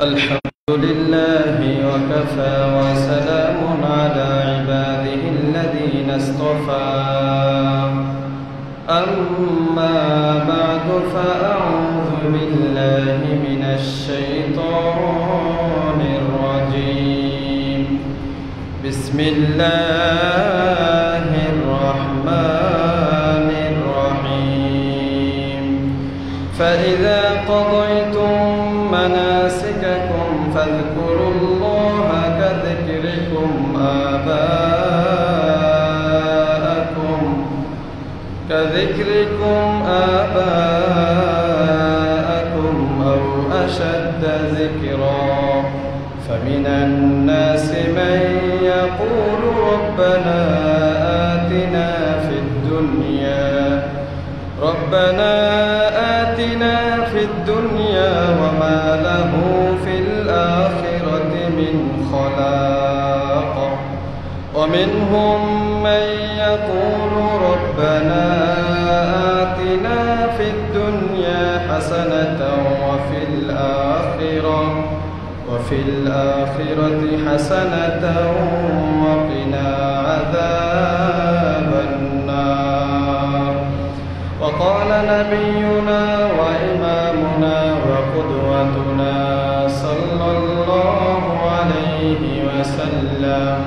الحمد لله وكفى وسلام على عباده الذين اصطفى أما بعد فأعوذ بالله من الشيطان الرجيم بسم الله الرحمن الرحيم فإذا قضيتم مناسككم فاذكروا الله كذكركم آباءكم أو أشد ذكرا فمن الناس من يقول ربنا آتنا في الدنيا وما له في الآخرة من خلاق ومنهم من يقول ربنا آتنا في الدنيا حسنة وفي الآخرة حسنة وقنا عذاب النار وقال نبينا وإمامنا وقدوتنا صلى الله عليه وسلم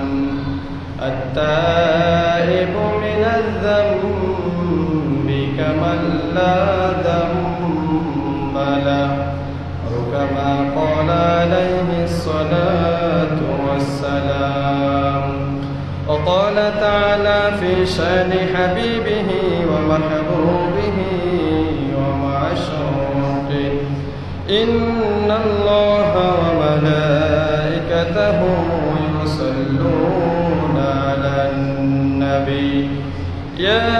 التائب من الذنب كمن لا ذنب له أو كما قال عليه الصلاة والسلام وقال تعالى في شأن حبيبه ومحبوبه ومعشوقه إن الله وملائكته يصلون على النبي يا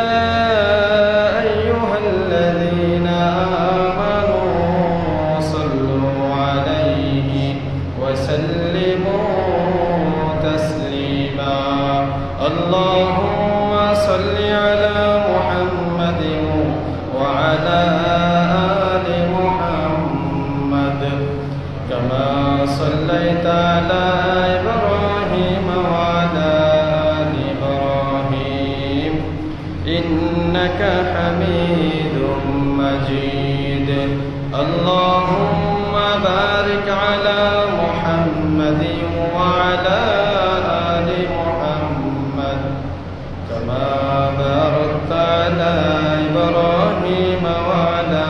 أيها الذين آمنوا صلوا عليه وسلموا تسليما اللهم صل على محمد وعلى آل محمد كما صليت على إبراهيم وعلى آل إبراهيم إنك حميد مجيد اللهم بارك على محمد وعلى آل محمد كما باركت على إبراهيم وعلى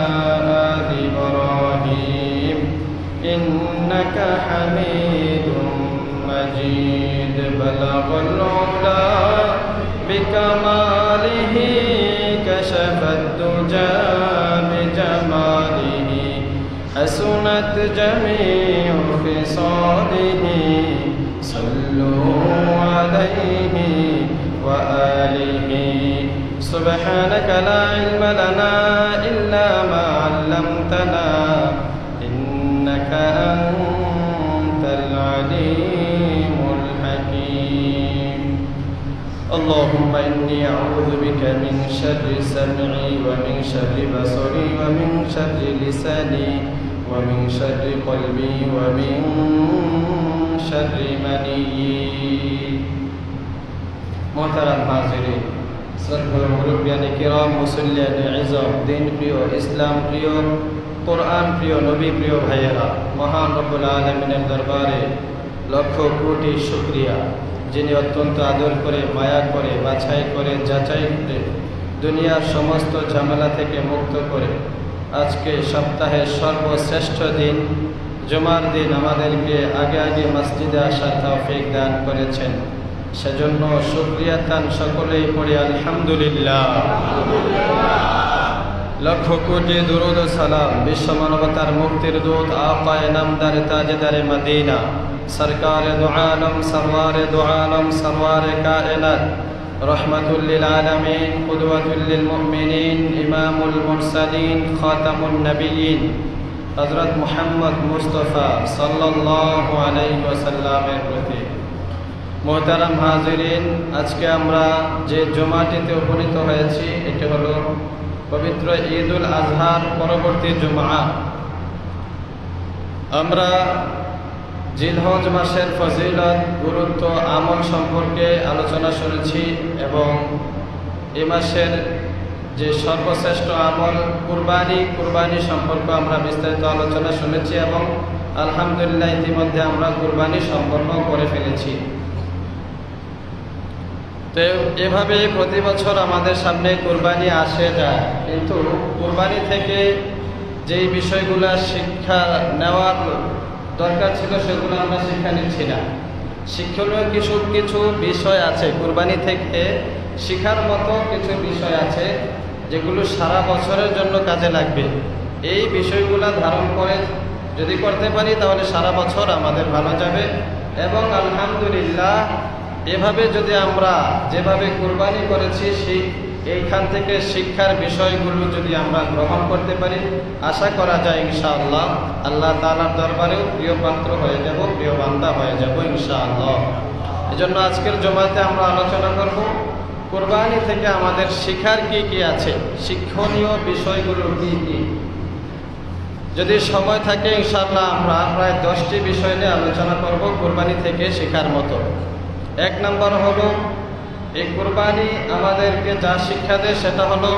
آل إبراهيم إنك حميد مجيد بلغ العلا بكماله كشف الدجى بجماله حسنت جميع خصاله صلوا عليه وآله سبحانك لا علم لنا إلا ما علمتنا إنك أنت العليم الحكيم اللهم إني أعوذ بك من شر سمعي ومن شر بصري ومن شر لساني ومن شر قلبي ومن شر مني محترم حاضرين শ্রদ্ধেয় মুরব্বিয়ানে কিরাম মুসল্লিয়ানে ইজম দিন প্রিয় ইসলাম প্রিয় কোরআন প্রিয় নবী প্রিয় ভাইয়েরা মহান রব্বুল আলামিনের দরবারে লক্ষ কোটি শুকরিয়া যিনি অত্যন্ত আদর করে মায়া করে বাছাই করে যাচাই করে দুনিয়ার সমস্ত ঝামেলা থেকে মুক্ত করে আজকে সপ্তাহের সর্বশ্রেষ্ঠ দিন জুমার দিন আমাদেরকে আগে আগে মসজিদে আসার তৌফিক দান করেছেন সেজন্য শুকরিয়া তান সকলেই পড়ি আলহামদুলিল্লাহ লক্ষ কোটি দুরূদ ও সালাম বিশ্ব মানবতার মুক্তির দূত আকায়ে নামদার তাজদারে মদিনা সরকারে দু আলম সরওয়ারে কায়নাত রহমাতুল লিল আলামিন কুদওয়াতুল লিল মুমিনিন ইমামুল মুরসালিন খাতামুন নবিয়্যিন হযরত মুহাম্মদ মুস্তাফা সাল্লাল্লাহু আলাইহি ওয়াসাল্লামের প্রতি মোহতারাম হাজিরিন আজকে আমরা যে জুমাটিতে উপনীত হয়েছি এটি হলো পবিত্র ঈদুল আজহার পরবর্তী জুমআ আমরা জিলহজ মাসের ফজিলত, গুরুত্ব, আমল সম্পর্কে আলোচনা শুনেছি এবং এই মাসের যে সর্বশ্রেষ্ঠ আমল কুরবানি সম্পর্কে আমরা বিস্তারিত আলোচনা শুনেছি এবং আলহামদুলিল্লাহ ইতিমধ্যে আমরা কুরবানি সম্পন্ন করে ফেলেছি। তো এভাবে প্রতি বছর আমাদের সামনে কুরবানি আসে যায়, কিন্তু কুরবানি থেকে যেই বিষয়গুলো শিক্ষা নেওয়ার দরকার ছিল সেগুলো আমরা শিক্ষা নিচ্ছি না। শিক্ষণীয় কিছু বিষয় আছে, কুরবানি থেকে শিখার মতো কিছু বিষয় আছে যেগুলো সারা বছরের জন্য কাজে লাগবে। এই বিষয়গুলো ধারণ করে যদি করতে পারি তাহলে সারা বছর আমাদের ভালো যাবে এবং আলহামদুলিল্লাহ এভাবে যদি আমরা যেভাবে কুরবানি করেছি এইখান থেকে শিক্ষার বিষয়গুলো যদি আমরা গ্রহণ করতে পারি, আশা করা যায় ইনশাআল্লাহ আল্লাহ তাআলার দরবারেও প্রিয় পাত্র হয়ে যাব, প্রিয় বান্দা হয়ে যাব ইনশাআল্লাহ। এজন্য আজকের জমাতে আমরা আলোচনা করব কুরবানি থেকে আমাদের শিখার কি আছে, শিক্ষণীয় বিষয়গুলো কি। যদি সময় থাকে ইনশাআল্লাহ আমরা প্রায় 10টি বিষয় নিয়ে আলোচনা করব কুরবানি থেকে শেখার মতো। 1 নম্বর হলো এই কুরবানি আমাদেরকে যা শিক্ষা দেয় সেটা হলো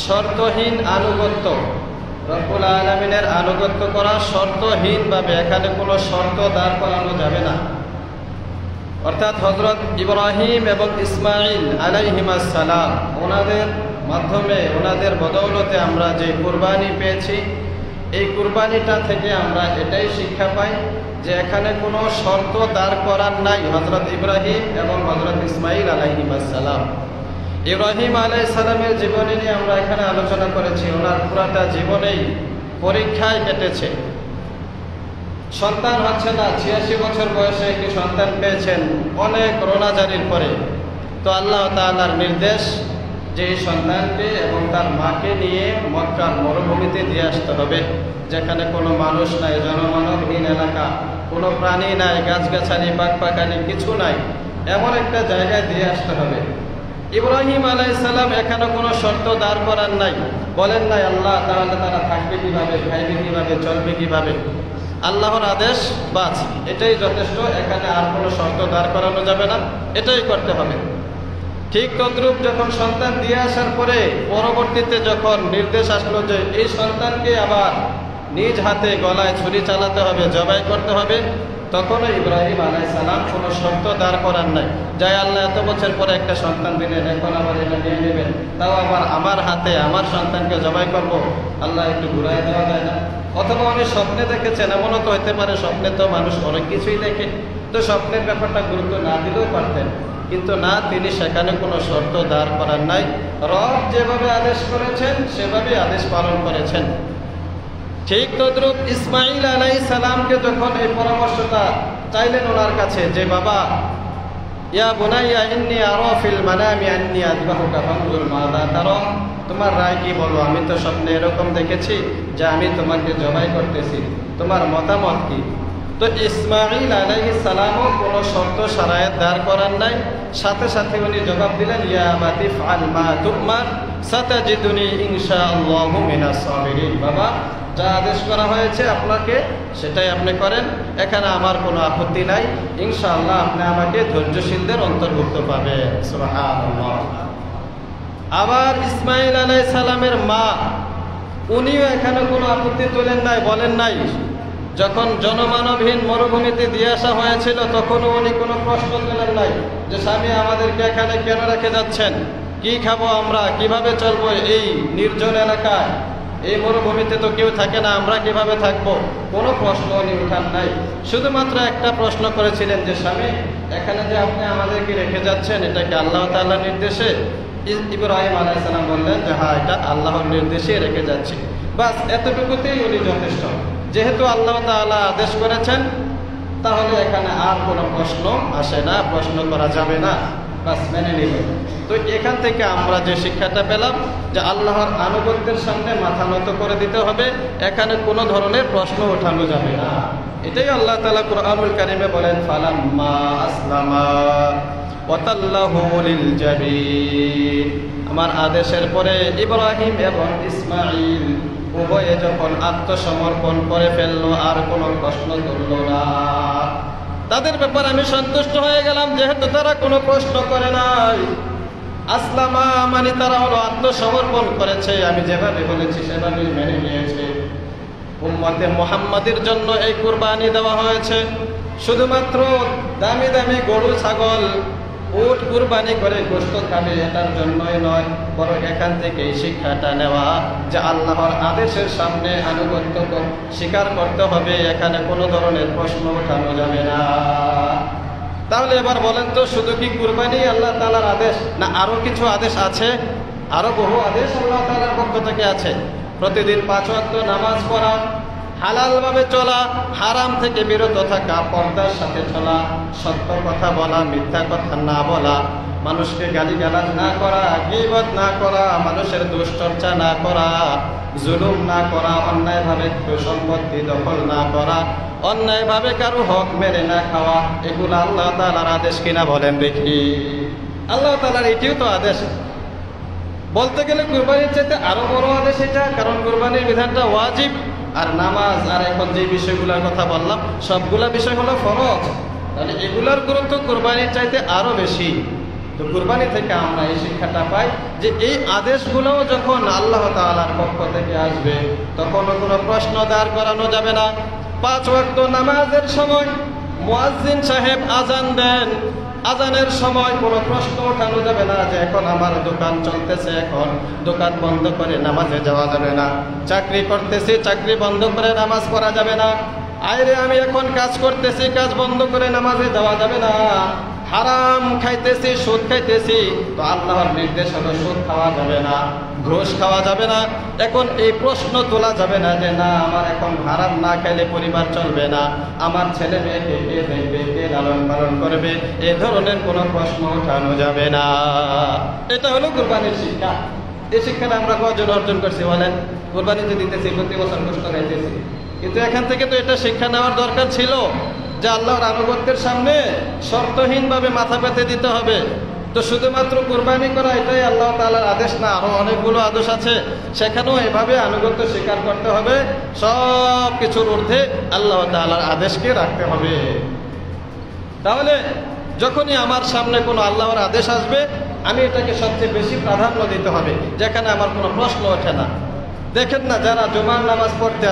শর্তহীন আনুগত্য। রব্বুল আলামিনের আনুগত্য করা শর্তহীনভাবে, এখানে কোনো শর্ত দাঁড় করানো যাবে না। অর্থাৎ হযরত ইব্রাহিম এবং ইসমাঈল আলাইহিমাস সালাম ওনাদের মাধ্যমে, ওনাদের বদৌলতে আমরা যে কুরবানি পেয়েছি, এই কুরবানিটা থেকে আমরা এটাই শিক্ষা পাই যে এখানে কোনো শর্ত দাঁড় করার নাই। হযরত ইব্রাহিম এবং হযরত ইসমাঈল আলাইহিমাস সালাম, ইব্রাহিম আলাইহিস সালামের জীবনী নিয়ে আমরা এখানে আলোচনা করেছি। ওনার পুরাটা জীবনেই পরীক্ষায় কেটেছে, সন্তান হচ্ছে না। 86 বছর বয়সে একটি সন্তান পেয়েছেন অনেক রোনাজারির পরে। তো আল্লাহ তাআলার নির্দেশ যে এই সন্তানকে এবং তার মাকে নিয়ে মক্কার মরুভূমিতে দিয়ে আসতে হবে, যেখানে কোনো মানুষ নাই, জনমানবহীন এলাকা, কোনো প্রাণী নাই, গাছগাছালি বাগবাগানি কিছু নাই, এমন একটা জায়গায় দিয়ে আসতে হবে। ইব্রাহিম আলাইহিস সালাম এখানে কোনো শর্ত দাঁড় করার নাই, বলেন নাই আল্লাহ তাহলে তারা থাকবে কিভাবে, খাইবে কিভাবে, চলবে কিভাবে। আল্লাহর আদেশ বাস, এটাই যথেষ্ট, এখানে আর কোনো শর্ত দাঁড় করানো যাবে না, এটাই করতে হবে। ঠিক তদ্রূপ যখন সন্তান দিয়ে আসার পরে পরবর্তীতে যখন নির্দেশ আসলো যে এই সন্তানকে আবার নিজ হাতে গলায় ছুরি চালাতে হবে, জবাই করতে হবে, তখনও ইব্রাহিম আলাইহিস সালাম কোনো শর্ত দাঁড় করার নাই। যাই আল্লাহ এত বছর পরে একটা সন্তান দিলেন, এখন আবার এটা নিয়ে নেবেন, তাও আবার আমার হাতে আমার সন্তানকে জবাই করব, আল্লাহ একটু ঘুরাই দেওয়া যায় না? অথবা উনি স্বপ্নে দেখেছেন, এমনও তো হতে পারে, স্বপ্নে তো মানুষ অনেক কিছুই দেখে, তো স্বপ্নের ব্যাপারটা গুরুত্ব না দিলেও পারতেন, কিন্তু না, তিনি সেখানে কোনো শর্ত দাঁড় করার নাই। রব যেভাবে আদেশ করেছেন সেভাবেই আদেশ পালন করেছেন। ঠিক তদ্রূপ ইসমাঈল আলাইহিস সালামকে যখন এই পরামর্শটা চাইলেন ওনার কাছে যে বাবা, ইয়া বুনাইয়া ইন্নী আরা ফিল মানামি আন্নী আযবাহুকা ফানজুর মাযা তারা, তোমার রায় কি বলো, আমি তো স্বপ্নে এরকম দেখেছি যে আমি তোমাকে জবাই করতেছি, তোমার মতামত কি? তো ইসমাঈল আলাইহিস সালামও কোনো শর্ত শারায়েত দাঁড় করার নাই, সাথে সাথে উনি জবাব দিলেন ইয়া আবাতি ফাআল মা তুমার সাতাজিদুনি ইনশাআল্লাহু মিনাস সাবিরিন। বাবা, যা আদেশ করা হয়েছে আপনাকে সেটাই আপনি করেন, এখানে আমার কোনো আপত্তি নাই, ইনশাআল্লাহ আপনি আমাকে ধৈর্যশীলদের অন্তর্ভুক্ত পাবেন। সুবহানাল্লাহ। আবার ইসমাঈল আলাইহিস সালামের মা, উনিও এখানে কোনো আপত্তি তোলেন নাই, বলেন নাই। যখন জনমানবহীন মরুভূমিতে দিয়ে আসা হয়েছিল তখনও উনি কোনো প্রশ্ন তোলেন নাই যে স্বামী আমাদেরকে এখানে কেন রেখে যাচ্ছেন, কি খাবো আমরা, কিভাবে চলবো এই নির্জন এলাকায়, এই মরুভূমিতে তো কেউ থাকে না, আমরা কিভাবে থাকবো, কোনো প্রশ্ন উনি উঠান নাই। শুধুমাত্র একটা প্রশ্ন করেছিলেন যে স্বামী এখানে যে আপনি আমাদেরকে রেখে যাচ্ছেন, এটা কি আল্লাহ তাআলার নির্দেশে? ইব্রাহিম আলাইহিস সালাম বললেন যে হ্যাঁ, এটা আল্লাহর নির্দেশে রেখে যাচ্ছি। বাস এতটুকুতেই উনি যথেষ্ট। যেহেতু আল্লাহ তাআলা আদেশ করেছেন তাহলে এখানে আর কোনো প্রশ্ন আসে না, প্রশ্ন করা যাবে না, বাস মেনে নিল। তো এখান থেকে আমরা যে শিক্ষাটা পেলাম যে আল্লাহর আনুগত্যের সামনে মাথা নত করে দিতে হবে, এখানে কোনো ধরনের প্রশ্ন ওঠানো যাবে না। এটাই আল্লাহ তাআলা কুরআনুল কারীমে বলেন ফালাম্মা আসলামা ওয়া তাল্লাহু লিল জাবিন। আমার আদেশের পরে ইব্রাহিম এবং ইসমাঈল উভয়ে যখন আত্মসমর্পণ করে ফেললো আর কোনো প্রশ্ন তুলল না। তাদের ব্যাপারে আমি সন্তুষ্ট হয়ে গেলাম, যেহেতু তারা কোনো প্রশ্ন করে নাই। আসলামা মানে তারা হলো আত্মসমর্পণ করেছে, আমি যেভাবে বলেছি সেভাবেই মেনে নিয়েছে। উম্মতে মুহাম্মাদের জন্য এই কুরবানি দেওয়া হয়েছে। শুধুমাত্র দামি দামি গরু ছাগল উট কুরবানি করে গোশত খাবে এটার জন্যই নয়, বরং এখান থেকে এই শিক্ষাটা নেওয়া যে আল্লাহর আদেশের সামনে আনুগত্য স্বীকার করতে হবে, এখানে কোনো ধরনের প্রশ্ন ওঠানো যাবে না। তাহলে এবার বলেন তো, শুধু কি কুরবানি আল্লাহ তাআলার আদেশ, না আরো কিছু আদেশ আছে? আরো বহু আদেশ আল্লাহ তাআলার পক্ষ থেকে আছে। প্রতিদিন 5 ওয়াক্ত নামাজ পড়া, হালালভাবে চলা, হারাম থেকে বিরত থাকা, পর্দার সাথে চলা, সত্য কথা বলা, মিথ্যা কথা না বলা, মানুষকে গালিগালাজ না করা, গীবত না করা, মানুষের দুশ্চর্চা না করা, জুলুম না করা, অন্যায়ভাবে সম্পত্তি দখল না করা, অন্যায়ভাবে কারো হক মেরে না খাওয়া, এগুলো আল্লাহ তাআলার আদেশ কিনা বলেন দেখি? আল্লাহ তাআলার এটিও তো আদেশ। বলতে গেলে কুরবানির চাইতে আরো বড় আদেশ এটা, কারণ কুরবানির বিধানটা ওয়াজিব। আর নামাজ আর এখন যে বিষয়গুলোর কথা বললাম সবগুলা বিষয় হলো ফরজ। তাহলে এগুলার গুরুত্ব কুরবানির চাইতে আরো বেশি। তো কুরবানি থেকে আমরা এই শিক্ষাটা পাই যে এই আদেশগুলোও যখন আল্লাহ তাআলার পক্ষ থেকে আসবে তখনও কোনো প্রশ্ন দাঁড় করানো যাবে না। 5 ওয়াক্ত নামাজের সময় মুয়াজ্জিন সাহেব আজান দেন, আজানের সময় কোনো প্রশ্ন ওঠানো যাবে না যে এখন আমার দোকান চলতেছে, এখন দোকান বন্ধ করে নামাজে যাওয়া যাবে না। চাকরি করতেছি, চাকরি বন্ধ করে নামাজ পড়া যাবে না। আইরে আমি এখন কাজ করতেছি, কাজ বন্ধ করে নামাজে যাওয়া যাবে না। হারাম খাইতেছি, সুদ খাইতেছি, তো আল্লাহর নির্দেশ হলো সুদ খাওয়া যাবে না, ঘুষ খাওয়া যাবে না। এখন এই প্রশ্ন তোলা যাবে না যে না আমার এখন হারাম না খাইলে পরিবার চলবে না, আমার ছেলে মেয়েকে কে দেখবে, কে লালন পালন করবে, এ ধরনের কোনো প্রশ্ন ওঠানো যাবে না। এটা হলো কুরবানির শিক্ষা। এই শিক্ষাটা আমরা কজন অর্জন করছি বলেন? কুরবানিতে দিতেছি, প্রতি বছর কষ্ট খাইতেছি, কিন্তু এখান থেকে তো এটা শিক্ষা নেওয়ার দরকার ছিল যে আল্লাহর আনুগত্যের সামনে শর্তহীনভাবে মাথা পেতে দিতে হবে। তো শুধুমাত্র কুরবানি করা এটাই আল্লাহ তাআলার আদেশ না, আরো অনেকগুলো আদেশ আছে, সেখানেও এভাবে আনুগত্য স্বীকার করতে হবে। সব কিছুর ঊর্ধ্বে আল্লাহ তাআলার আদেশকে রাখতে হবে। তাহলে যখনই আমার সামনে কোনো আল্লাহর আদেশ আসবে আমি এটাকে সবচেয়ে বেশি প্রাধান্য দিতে হবে, যেখানে আমার কোনো প্রশ্ন ওঠে না। দেখেন না, যারা জুমার নামাজ পড়তে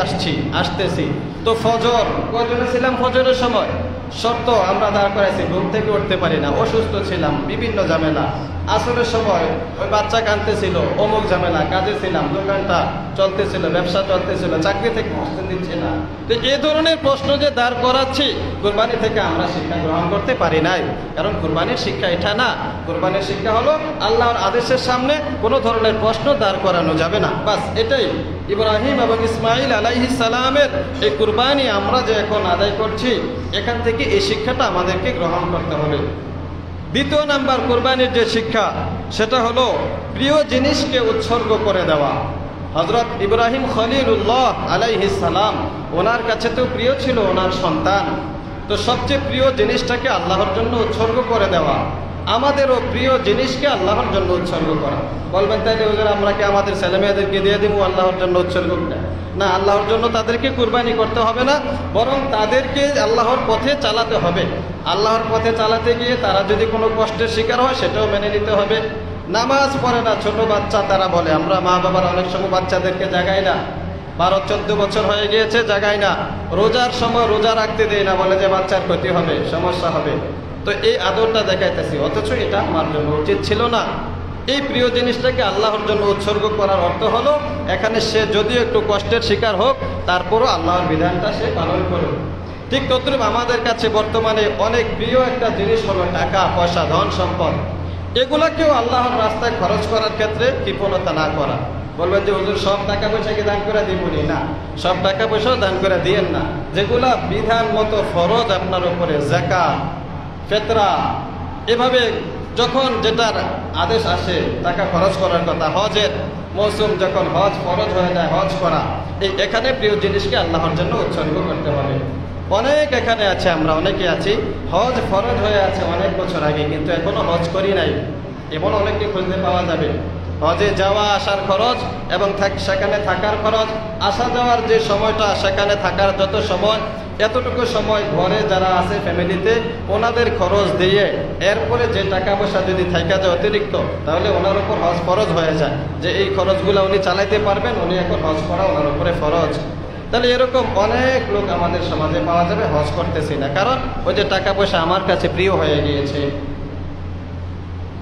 আসতেছি, তো ফজর কজনে ছিলাম, ফজরের সময় শর্ত আমরা দাঁড় করাইছি, ঘুম থেকে উঠতে পারি না, অসুস্থ ছিলাম, বিভিন্ন ঝামেলা। আসরের সময় ওই বাচ্চা কাঁদতেছিল, অমুক ঝামেলা, কাজে ছিলাম, দোকানটা চলতেছিল, ব্যবসা চলতেছিল, চাকরি থেকে আসতে দিচ্ছে না। তো এই ধরনের প্রশ্ন যে দাঁড় করাচ্ছি, কুরবানি থেকে আমরা শিক্ষা গ্রহণ করতে পারি নাই। কারণ কুরবানির শিক্ষা এটা না, কুরবানির শিক্ষা হলো আল্লাহর আদেশের সামনে কোনো ধরনের প্রশ্ন দাঁড় করানো যাবে না, বাস এটাই। ইব্রাহিম এবং ইসমাইল আলাইহিস সালামের এই কুরবানি আমরা যে এখন আদায় করছি, এখান থেকে এই শিক্ষাটা আমাদেরকে গ্রহণ করতে হবে। দ্বিতীয় নাম্বার কুরবানির যে শিক্ষা, সেটা হলো প্রিয় জিনিসকে উৎসর্গ করে দেওয়া। হযরত ইব্রাহিম খলিলুল্লাহ আলাইহিস সালাম, ওনার কাছে তো প্রিয় ছিল ওনার সন্তান, তো সবচেয়ে প্রিয় জিনিসটাকে আল্লাহর জন্য উৎসর্গ করে দেওয়া। আমাদেরও প্রিয় জিনিসকে আল্লাহর জন্য উৎসর্গ করা। বলবেন তাইলে হুজুর আমরা কি আমাদের ছেলে মেয়েদেরকে দিয়ে দিব আল্লাহর জন্য উৎসর্গ করে? না, আল্লাহর জন্য তাদেরকে কুরবানি করতে হবে না, বরং তাদেরকে আল্লাহর পথে চালাতে হবে। আল্লাহর পথে চালাতে গিয়ে তারা যদি কোনো কষ্টের শিকার হয় সেটাও মেনে নিতে হবে। নামাজ পড়ে না ছোট বাচ্চা, তারা বলে আমরা মা বাবার অনেক সময় বাচ্চাদেরকে জাগাই না, 12-14 বছর হয়ে গিয়েছে, জাগাই না। রোজার সময় রোজা রাখতে দেয় না, বলে যে বাচ্চার ক্ষতি হবে, সমস্যা হবে। তো এই আদরটা দেখাইতেছি, অথচ এটা আমার জন্য উচিত ছিল না। এই প্রিয় জিনিসটাকে আল্লাহর জন্য উৎসর্গ করার অর্থ হলো এখানে সে যদিও একটু কষ্টের শিকার হোক, তারপরও আল্লাহর বিধানটা সে পালন করুক। ঠিক তদ্রুপ আমাদের কাছে বর্তমানে অনেক প্রিয় একটা জিনিস হলো টাকা পয়সা, ধন সম্পদ। এগুলাকেও আল্লাহর রাস্তায় খরচ করার ক্ষেত্রে কৃপণতা না করা। বলবেন যে হুজুর সব টাকা পয়সাকে দান করে দিবনি, না, সব টাকা পয়সাও দান করে দিয়েন না। যেগুলা বিধান মতো ফরজ আপনার উপরে, যাকাত, ফিতরা, এভাবে যখন যেটার আদেশ আসে টাকা খরচ করার কথা, হজের মৌসুম যখন হজ ফরজ হয়ে যায়, হজ করা, এখানে প্রিয় জিনিসকে আল্লাহর জন্য উৎসর্গ করতে হবে। অনেক এখানে আছে, আমরা অনেকে আছি হজ ফরজ হয়ে আছে অনেক বছর আগে, কিন্তু এখনো হজ করি নাই, এমন অনেককে খুঁজতে পাওয়া যাবে। হজে যাওয়া আসার খরচ এবং সেখানে থাকার খরচ, আসা যাওয়ার যে সময়টা, সেখানে থাকার যত সময়, এতটুকু সময় ঘরে যারা আছে ফ্যামিলিতে ওনাদের খরচ দিয়ে এরপরে যে টাকা পয়সা যদি থাকা যায় অতিরিক্ত, তাহলে ওনার উপর হজ ফরজ হয়ে যায়, যে এই খরচগুলো উনি চালাইতে পারবেন, উনি এখন হজ করা ওনার উপরে ফরজ। তাহলে এরকম অনেক লোক আমাদের সমাজে পাওয়া যাবে, হজ করতেছি না, কারণ ওই যে টাকা পয়সা আমার কাছে প্রিয় হয়ে গিয়েছে।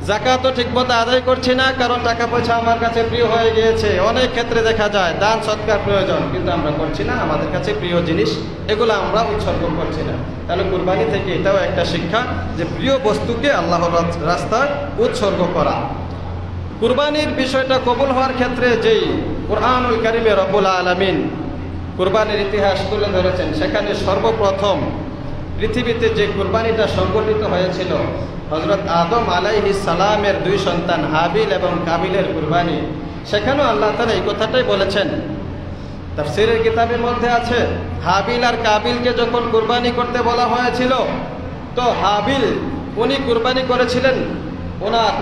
যাকাতও ঠিকমতো আদায় করছি না, কারণ টাকা পয়সা আমার কাছে প্রিয় হয়ে গিয়েছে। অনেক ক্ষেত্রে দেখা যায় দান সৎকার প্রয়োজন, কিন্তু আমরা করছি না, আমাদের কাছে প্রিয় জিনিস এগুলো আমরা উৎসর্গ করছি না। তাহলে কুরবানি থেকে এটাও একটা শিক্ষা যে প্রিয় বস্তুকে আল্লাহর রাস্তায় উৎসর্গ করা। কুরবানির বিষয়টা কবুল হওয়ার ক্ষেত্রে যেই কুরআনুল কারীমে রব্বুল আলামিন কুরবানির ইতিহাস তুলে ধরেছেন, সেখানে সর্বপ্রথম পৃথিবীতে যে কুরবানিটা সংগঠিত হয়েছিল হযরত আদম আলাইহিস সালামের দুই সন্তান হাবিল এবং কাবিলের কুরবানি, সেখানেও আল্লাহ তাআলা এই কথাটাই বলেছেন। তাফসীরের কিতাবের মধ্যে আছে, হাবিল আর কাবিলকে যখন কুরবানি করতে বলা হয়েছিল, তো হাবিল উনি কুরবানি করেছিলেন, ওনার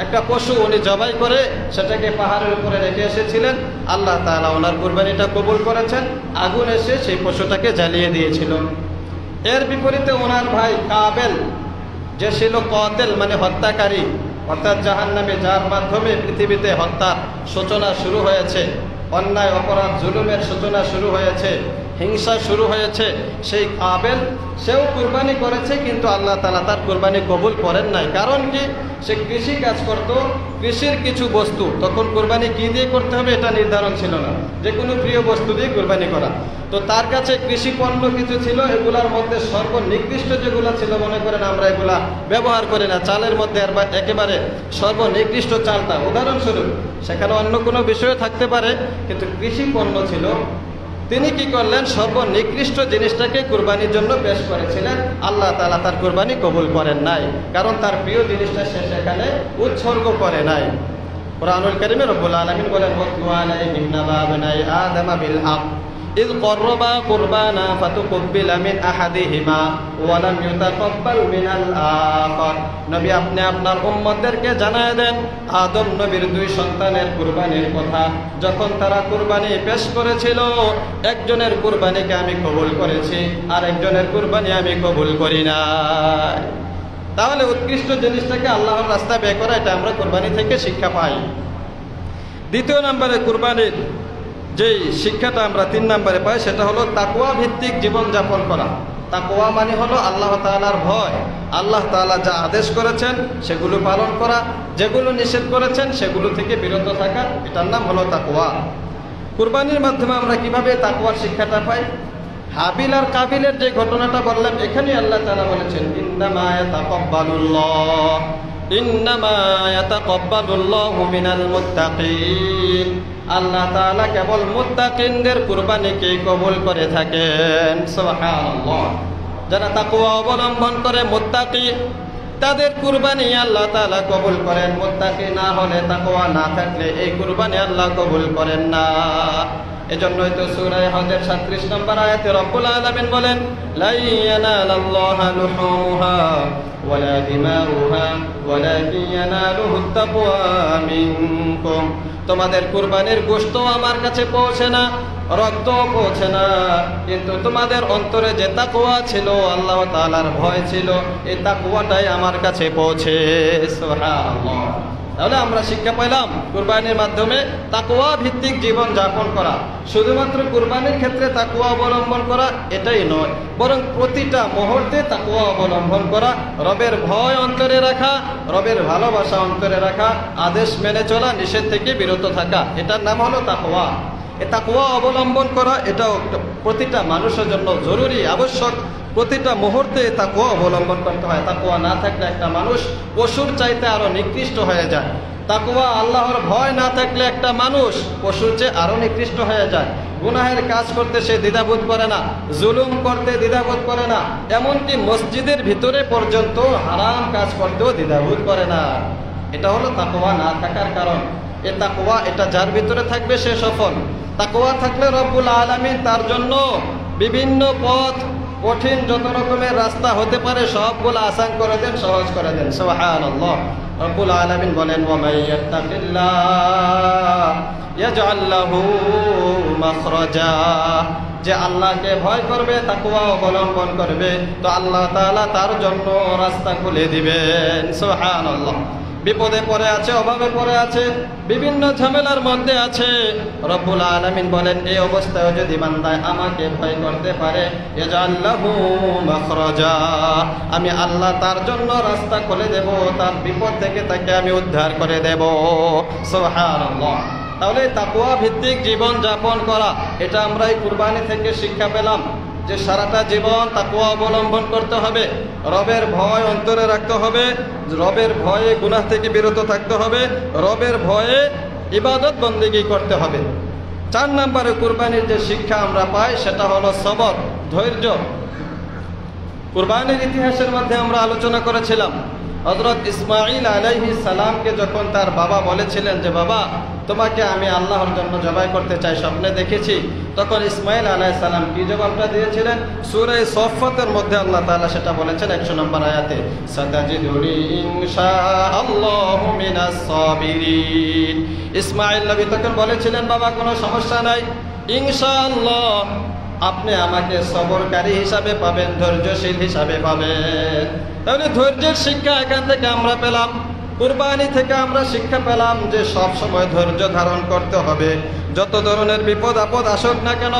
একটা পশু উনি জবাই করে সেটাকে পাহাড়ের উপরে রেখে এসেছিলেন। আল্লাহ তাআলা ওনার কুরবানিটা কবুল করেছেন, আগুন এসে সেই পশুটাকে জ্বালিয়ে দিয়েছিল। এর বিপরীতে ওনার ভাই কাবেল, যে ছিল কাতিল মানে হত্যাকারী, অর্থাৎ জাহান্নামে, যার মাধ্যমে পৃথিবীতে হত্যার সূচনা শুরু হয়েছে, অন্যায় অপরাধ জুলুমের সূচনা শুরু হয়েছে, হিংসা শুরু হয়েছে, সেই কাবেল সেও কুরবানি করেছে, কিন্তু আল্লাহ তাআলা তার কুরবানি কবুল করেন নাই। কারণ কি? সে কৃষি কাজ করত, কৃষির কিছু বস্তু, তখন কুরবানি কি দিয়ে করতে হবে এটা নির্ধারণ ছিল না, যে কোনো প্রিয় বস্তু দিয়ে কুরবানি করা। তো তার কাছে কৃষি পণ্য কিছু ছিল, এগুলার মধ্যে সর্বনিকৃষ্ট যেগুলো ছিল, মনে করেন আমরা এগুলা ব্যবহার করি না, চালের মধ্যে একেবারে সর্বনিকৃষ্ট চালটা উদাহরণস্বরূপ, সেখানে অন্য কোনো বিষয় থাকতে পারে, কিন্তু কৃষি পণ্য ছিল। তিনি কি করলেন? সর্বনিকৃষ্ট জিনিসটাকে কুরবানির জন্য পেশ করেছিলেন। আল্লাহ তাআলা তার কুরবানি কবুল করেন নাই, কারণ তার প্রিয় জিনিসটা সে সেখানে উৎসর্গ করে নাই। কুরআনুল কারীমে রব্বুল আলামিন বলেন, ওয়াতলু আলাইহিম নাবা বনাই আদম বিল হক ইয ক্বাররাবা কুরবানা ফাতুকব্বিলা মিন আহাদিহিমা ওয়া লাম ইউতাকাব্বাল মিনাল আখার। নবী আপনি আপনার উম্মতদেরকে জানায় দেন আদম নবীর দুই সন্তানের কুরবানির কথা। যখন তারা কুরবানি পেশ করেছিল, একজনের কুরবানিকে আমি কবুল করেছি, আর একজনের কুরবানি আমি কবুল করি নাই। তাহলে উৎকৃষ্ট জিনিসটাকে আল্লাহর রাস্তায় ব্যয় করা, এটা আমরা কুরবানি থেকে শিক্ষা পাই। দ্বিতীয় নম্বরে কুরবানির যেই শিক্ষাটা আমরা 3 নম্বরে পাই, সেটা হলো তাকওয়া ভিত্তিক জীবন যাপন করা। তাকওয়া মানে হলো আল্লাহ তাআলার ভয়, আল্লাহ তাআলা যা আদেশ করেছেন সেগুলো পালন করা, যেগুলো নিষেধ করেছেন সেগুলো থেকে বিরত থাকা, এটার নাম হলো তাকওয়া। কুরবানির মাধ্যমে আমরা কিভাবে তাকওয়ার শিক্ষাটা পাই? হাবিল আর কাবিলের যে ঘটনাটা বললাম, এখানে আল্লাহ তাআলা বলেছেন, ইন্নামা ইয়াতাকাব্বালুল্লাহু মিনাল মুত্তাকিন। আল্লাহ তাআলা কেবল মুত্তাকিনদের কুরবানিকে কবুল করে থাকেন। সুবহানাল্লাহ। যারা তাকওয়া অবলম্বন করে, মুত্তাকি, তাদের কুরবানি আল্লাহ তাআলা কবুল করেন। মুত্তাকি না হলে, তাকওয়া না থাকলে এই কুরবানি আল্লাহ কবুল করেন না। এজন্যই তো সূরা হজের 37 নম্বর আয়াতে রব্বুল আলামিন বলেন, লা ইয়ানালাল্লাহু লুহুমুহা ওয়ালা দিমাউহা ওয়ালাকিন ইয়ানালুহুত তাকওয়া মিনকুম। তোমাদের কুরবানির গোশত আমার কাছে পৌঁছে না, রক্ত পৌঁছে না, কিন্তু তোমাদের অন্তরে যে তাকওয়া ছিল, আল্লাহ তাআলার ভয় ছিল, এই তাকওয়াটাই আমার কাছে পৌঁছে। সুবহানাল্লাহ। তাহলে আমরা শিক্ষা পেলাম কুরবানির মাধ্যমে তাকওয়া ভিত্তিক জীবন যাপন করা। শুধুমাত্র কুরবানির ক্ষেত্রে তাকওয়া অবলম্বন করা এটাই নয়, বরং প্রতিটা মুহূর্তে তাকওয়া অবলম্বন করা, রবের ভয় অন্তরে রাখা, রবের ভালোবাসা অন্তরে রাখা, আদেশ মেনে চলা, নিষেধ থেকে বিরত থাকা, এটার নাম হলো তাকওয়া। এই তাকওয়া অবলম্বন করা এটাও প্রতিটা মানুষের জন্য জরুরি, আবশ্যক। প্রতিটা মুহূর্তে তাকওয়া অবলম্বন করতে হয়। তাকওয়া না থাকলে একটা মানুষ পশুর চাইতে আরো নিকৃষ্ট হয়ে যায়। তাকওয়া আল্লাহর ভয় না থাকলে একটা মানুষ পশুর চেয়ে আরো নিকৃষ্ট হয়ে যায়। গুনাহের কাজ করতে সে দ্বিধাবোধ করে না, জুলুম করতে দ্বিধাবোধ করে না, এমনকি মসজিদের ভিতরে পর্যন্ত হারাম কাজ করতেও দ্বিধাবোধ করে না। এটা হলো তাকওয়া না থাকার কারণ। এ তাকওয়া, এটা যার ভিতরে থাকবে সে সফল। তাকওয়া থাকলে রব্বুল আলামিন তার জন্য বিভিন্ন পথ কঠিন যত রকমের রাস্তা হতে পারে সবগুলো আসান করে দেন, সহজ করে দেন। সুবহানাল্লাহ। রব্বুল আলামিন বলেন ওয়া মাইয়াত্তাকিল্লাহ ইয়াজআল লাহু মাখরাজা, যে আল্লাহকে ভয় করবে, তাকওয়া অবলম্বন করবে, তো আল্লাহ তাআলা তার জন্য রাস্তা খুলে দিবেন। সুবহানাল্লাহ। বিপদে পড়ে আছে, অভাবে পড়ে আছে, বিভিন্ন ঝামেলার মধ্যে আছে, রব্বুল আলামিন বলেন এই অবস্থায় যদি বান্দা আমাকে ভয় করতে পারে, ইয়াজআল লাহু মাখরাজা, আমি আল্লাহ তার জন্য রাস্তা খুলে দেব, তার বিপদ থেকে তাকে আমি উদ্ধার করে দেব। সুবহানাল্লাহ। তাহলে তাকওয়া ভিত্তিক জীবন যাপন করা, এটা আমরা এই কুরবানি থেকে শিক্ষা পেলাম যে সারাটা জীবন তাকওয়া অবলম্বন করতে হবে, রবের ভয় অন্তরে রাখতে হবে, রবের ভয়ে গুনাহ থেকে বিরত থাকতে হবে, রবের ভয়ে ইবাদত বন্দেগী করতে হবে। 4 নম্বরে কুরবানির যে শিক্ষা আমরা পাই সেটা হলো সবর, ধৈর্য। কুরবানির ইতিহাসের মধ্যে আমরা আলোচনা করেছিলাম হযরত ইসমাঈল আলাইহিস সালামকে যখন তার বাবা বলেছিলেন যে বাবা তোমাকে আমি আল্লাহর জন্য জবাই করতে চাই, স্বপ্নে দেখেছি, তখন ইসমাঈল আলাইহিস সালাম কি জবাবটা দিয়েছিলেন? সূরা সফফাতের মধ্যে আল্লাহ তাআলা সেটা বলেছেন 100 নম্বর আয়াতে, সাতাজিদুনি ইনশাআল্লাহু মিনাস সাবিরিন। ইসমাঈল নবী তখন বলেছিলেন বাবা কোনো সমস্যা নাই, ইনশাআল্লাহ আপনি আমাকে সবরকারী হিসাবে পাবেন, ধৈর্যশীল হিসাবে পাবেন। তাহলে ধৈর্যের শিক্ষা এখান থেকে আমরা পেলাম, কুরবানি থেকে আমরা শিক্ষা পেলাম যে সব সময় ধৈর্য ধারণ করতে হবে, যত ধরনের বিপদ আপদ আসুক না কেন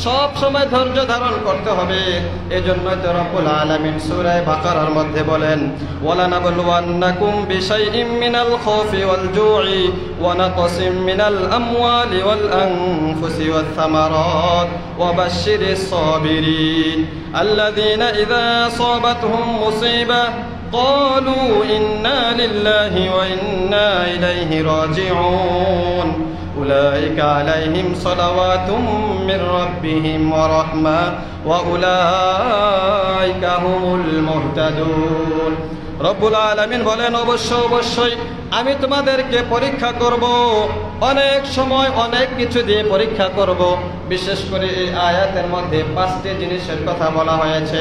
সব সময় ধৈর্য ধারণ করতে হবে। এজন্যই তো রব্বুল আলামিন সূরা বাকারার মধ্যে বলেন ওয়ালানাবলুওয়ান্নাকুম বিশাইইম মিনাল খাউফি ওয়াল জু'i ওয়া নাকসিম মিনাল আমওয়ালি ওয়াল আনফুসি ওয়াস সামারাত ওয়া বাশশিরিস সাবিরিন আল্লাযীনা ইযা আসাবাতহুম মুসিবা قالوا إنا لله وإنا إليه راجعون أولئك عليهم صلوات من ربهم ورحمة وأولئك هم المهتدون। রব্বুল আলামিন বলেন অবশ্যই আমি তোমাদেরকে পরীক্ষা করব, অনেক সময় অনেক কিছু দিয়ে পরীক্ষা করব। বিশেষ করে এই আয়াতের মধ্যে 5টি জিনিসের কথা বলা হয়েছে।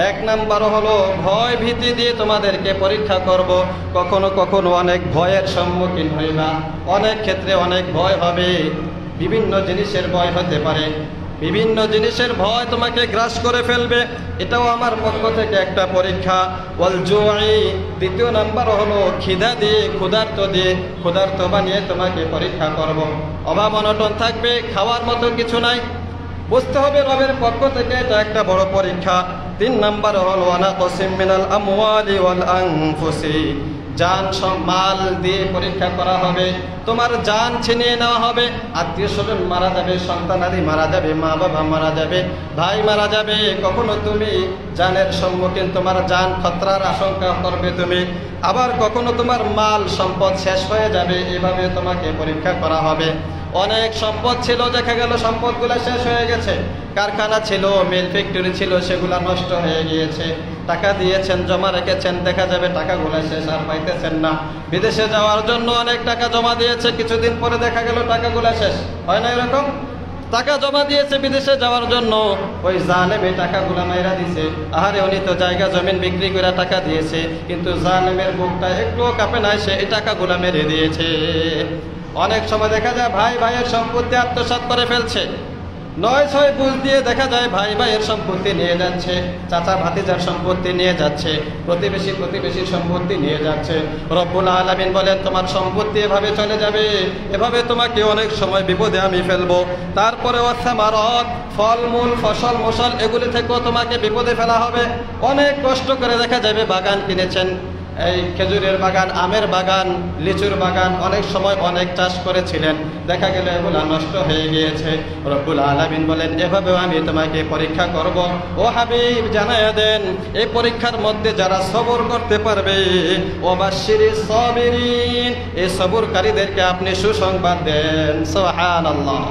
1 নাম্বার হলো ভয় ভীতি দিয়ে তোমাদেরকে পরীক্ষা করব। কখনো কখনো অনেক ভয়ের সম্মুখীন হইবা, অনেক ক্ষেত্রে অনেক ভয় হবে, বিভিন্ন জিনিসের ভয় হতে পারে, বিভিন্ন জিনিসের ভয় তোমাকে গ্রাস করে ফেলবে, এটাও আমার পক্ষ থেকে একটা পরীক্ষা। ওয়াল জু'i, 2 নাম্বার হলো খিদা দিয়ে, ক্ষুধার্ত বানিয়ে তোমাকে পরীক্ষা করব। অভাব অনটন থাকবে, খাওয়ার মতো কিছু নাই, বুঝতে হবে রবের পক্ষ থেকে এটা একটা বড় পরীক্ষা। 3 নাম্বার হলো ওয়ানাকসিম মিনাল আমওয়ালি ওয়াল আনফুসি, জান মাল দিয়ে পরীক্ষা করা হবে, তোমার জান ছিনিয়ে নেওয়া হবে, আত্মীয় স্বজন মারা যাবে, সন্তানাদি মারা যাবে, মা বাবা মারা যাবে, ভাই মারা যাবে, কখনো তুমি জানের সম্মুখীন তোমার জান খতরার আশঙ্কা করবে তুমি, আবার কখনো তোমার মাল সম্পদ শেষ হয়ে যাবে, এভাবে তোমাকে পরীক্ষা করা হবে। অনেক সম্পদ ছিল, দেখা গেল সম্পদগুলো শেষ হয়ে গেছে, কারখানা ছিল, মিল ফ্যাক্টরি ছিল, সেগুলো নষ্ট হয়ে গিয়েছে, টাকা দিয়েছেন জমা রেখেছেন, দেখা যাবে টাকাগুলো শেষ, আর পাইতেছেন না। বিদেশে যাওয়ার জন্য অনেক টাকা জমা দিয়েছে, কিছুদিন পরে দেখা গেল টাকাগুলো শেষ, হয় না এরকম? টাকা জমা দিয়েছে বিদেশে যাওয়ার জন্য, ওই জালেম এই টাকাগুলো মাইরা দিছে, আহারে উনি তো জায়গা জমিন বিক্রি করে টাকা দিয়েছে, কিন্তু জালেমের বুকটা একটুও কাঁপে নাই, সে এই টাকাগুলো মেরে দিয়েছে। অনেক সময় দেখা যায় ভাই ভাইয়ের সম্পত্তি আত্মসাৎ করে ফেলছে, 9-6 বুঝ দিয়ে দেখা যায় ভাই ভাইয়ের সম্পত্তি নিয়ে যাচ্ছে, চাচা ভাতিজার সম্পত্তি নিয়ে যাচ্ছে, প্রতিবেশীর সম্পত্তি নিয়ে যাচ্ছে। রব্বুল আলামিন বলেন তোমার সম্পত্তি এভাবে চলে যাবে, এভাবে তোমাকে অনেক সময় বিপদে আমি ফেলবো। তারপরে ওয়াসামারাত, ফলমূল ফসল মশল এগুলি থেকেও তোমাকে বিপদে ফেলা হবে। অনেক কষ্ট করে দেখা যাবে বাগান কিনেছেন, এই খেজুরের বাগান, আমের বাগান, লিচুর বাগান, অনেক সময় অনেক চাষ করেছিলেন, দেখা গেল এগুলা নষ্ট হয়ে গিয়েছে। রব্বুল আলামিন বলেন এভাবেও আমি তোমাকে পরীক্ষা করব। ও হাবিব জানায়া দেন এই পরীক্ষার মধ্যে যারা সবর করতে পারবে, ও বাশশিরিস সাবিরিন, এই সবরকারীদেরকে আপনি সুসংবাদ দেন। সুবহানাল্লাহ।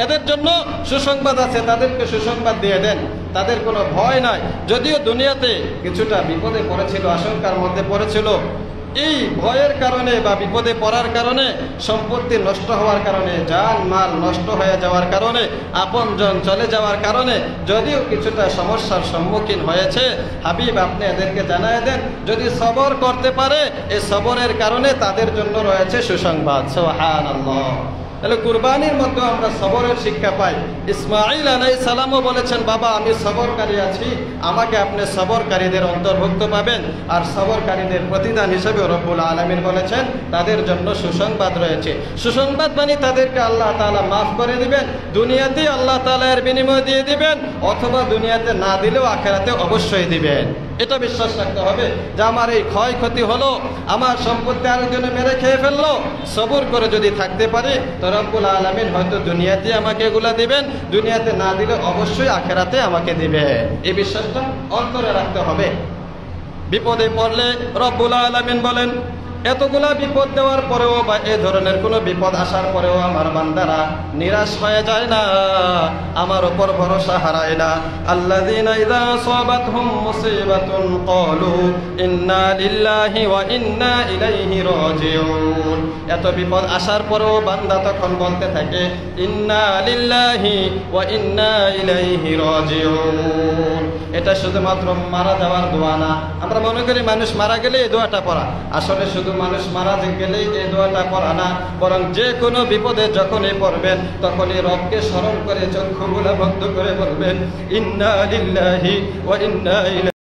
এদের জন্য সুসংবাদ আছে, তাদেরকে সুসংবাদ দিয়ে দেন, তাদের কোনো ভয় নাই। যদিও দুনিয়াতে কিছুটা বিপদে পড়েছিল, আশঙ্কার মধ্যে পড়েছিল, এই ভয়ের কারণে বা বিপদে পড়ার কারণে, সম্পত্তি নষ্ট হওয়ার কারণে, জান মাল নষ্ট হয়ে যাওয়ার কারণে, আপনজন চলে যাওয়ার কারণে যদিও কিছুটা সমস্যার সম্মুখীন হয়েছে, হাবিব আপনি এদেরকে জানায় দেন যদি সবর করতে পারে এই সবরের কারণে তাদের জন্য রয়েছে সুসংবাদ। সুবহানাল্লাহ। তাহলে কুরবানির মধ্যে আমরা সবরের শিক্ষা পাই। ইসমাঈল আলাইহিস সালামও বলেছেন, বাবা আমি সবরকারী আছি, আমাকে আপনি সবরকারীদের অন্তর্ভুক্ত পাবেন। আর সবরকারীদের প্রতিদান হিসেবে রব্বুল আলামিন বলেছেন তাদের জন্য সুসংবাদ রয়েছে। সুসংবাদ মানে তাদেরকে আল্লাহ তাআলা মাফ করে দিবেন, দুনিয়াতেই আল্লাহ তাআলা এর বিনিময় দিয়ে দিবেন, অথবা দুনিয়াতে না দিলেও আখিরাতে অবশ্যই দিবেন। এটা বিশ্বাস রাখতে হবে যে আমার এই ক্ষয়ক্ষতি হলো, আমার সম্পত্তি আরেকজনে মেরে খেয়ে ফেললো, সবর করে যদি থাকতে পারি তো রব্বুল আলামিন হয়তো দুনিয়াতে আমাকে এগুলা দিবেন, দুনিয়াতে না দিলে অবশ্যই আখিরাতে আমাকে দিবে। এই বিশ্বাসটা অন্তরে রাখতে হবে। বিপদে পড়লে রব্বুল আলামিন বলেন এতগুলা বিপদ দেওয়ার পরেও বা এ ধরনের কোনো বিপদ আসার পরেও আমার বান্দারা নিরাশ হয়ে যায় না, আমার উপর ভরসা হারায় না। আল্লাযীনা ইযা আসাবাতহুম মুসিবাতুন ক্বালু ইন্না লিল্লাহি ওয়া ইন্না ইলাইহি রাজিউন। এত বিপদ আসার পরেও বান্দা তখন বলতে থাকে ইন্না লিল্লাহি ওয়া ইন্না ইলাইহি রাজিউন। এটা শুধুমাত্র মারা যাওয়ার দোয়া না। আমরা মনে করি মানুষ মারা গেলে এই দোয়াটা পড়া, আসলে শুধু মানুষ মারা গেলেই এই দোয়াটা পড়া না, বরং যে কোনো বিপদে যখনই পড়বেন তখনই রবকে স্মরণ করে চক্ষুগুলা বন্ধ করে বলবেন ইন্না লিল্লাহি ওয়া ইন্না ইলাইহি